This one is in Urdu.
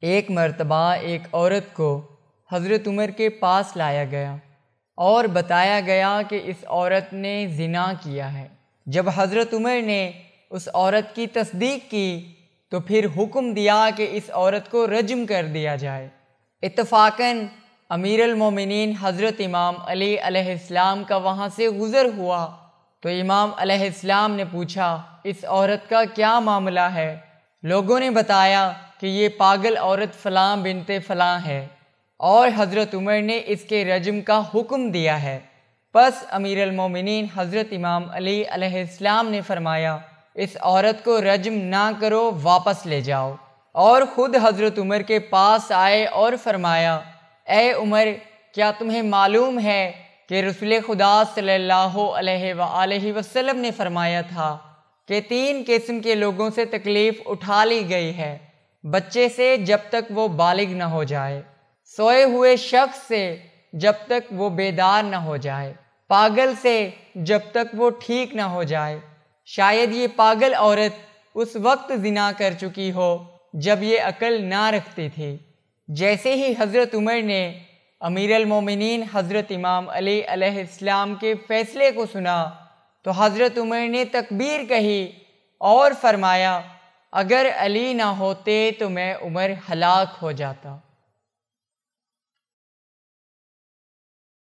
ایک مرتبہ ایک عورت کو حضرت عمر کے پاس لایا گیا اور بتایا گیا کہ اس عورت نے زنا کیا ہے۔ جب حضرت عمر نے اس عورت کی تصدیق کی تو پھر حکم دیا کہ اس عورت کو رجم کر دیا جائے۔ اتفاقاً امیر المومنین حضرت امام علی علیہ السلام کا وہاں سے گزر ہوا تو امام علیہ السلام نے پوچھا، اس عورت کا کیا معاملہ ہے؟ لوگوں نے بتایا کہ یہ پاگل عورت فلاں بنت فلاں ہے اور حضرت عمر نے اس کے رجم کا حکم دیا ہے۔ پس امیر المومنین حضرت امام علی علیہ السلام نے فرمایا، اس عورت کو رجم نہ کرو، واپس لے جاؤ، اور خود حضرت عمر کے پاس آئے اور فرمایا، اے عمر، کیا تمہیں معلوم ہے کہ رسول خدا صلی اللہ علیہ وآلہ وسلم نے فرمایا تھا کہ 3 قسم کے لوگوں سے تکلیف اٹھا لی گئی ہے، بچے سے جب تک وہ بالغ نہ ہو جائے، سوئے ہوئے شخص سے جب تک وہ بیدار نہ ہو جائے، پاگل سے جب تک وہ ٹھیک نہ ہو جائے، شاید یہ پاگل عورت اس وقت زنا کر چکی ہو جب یہ عقل نہ رکھتی تھی۔ جیسے ہی حضرت عمر نے امیر المومنین حضرت امام علی علیہ السلام کے فیصلے کو سنا تو حضرت عمر نے تکبیر کہی اور فرمایا، اگر علی نہ ہوتے تو میں عمر ہلاک ہو جاتا۔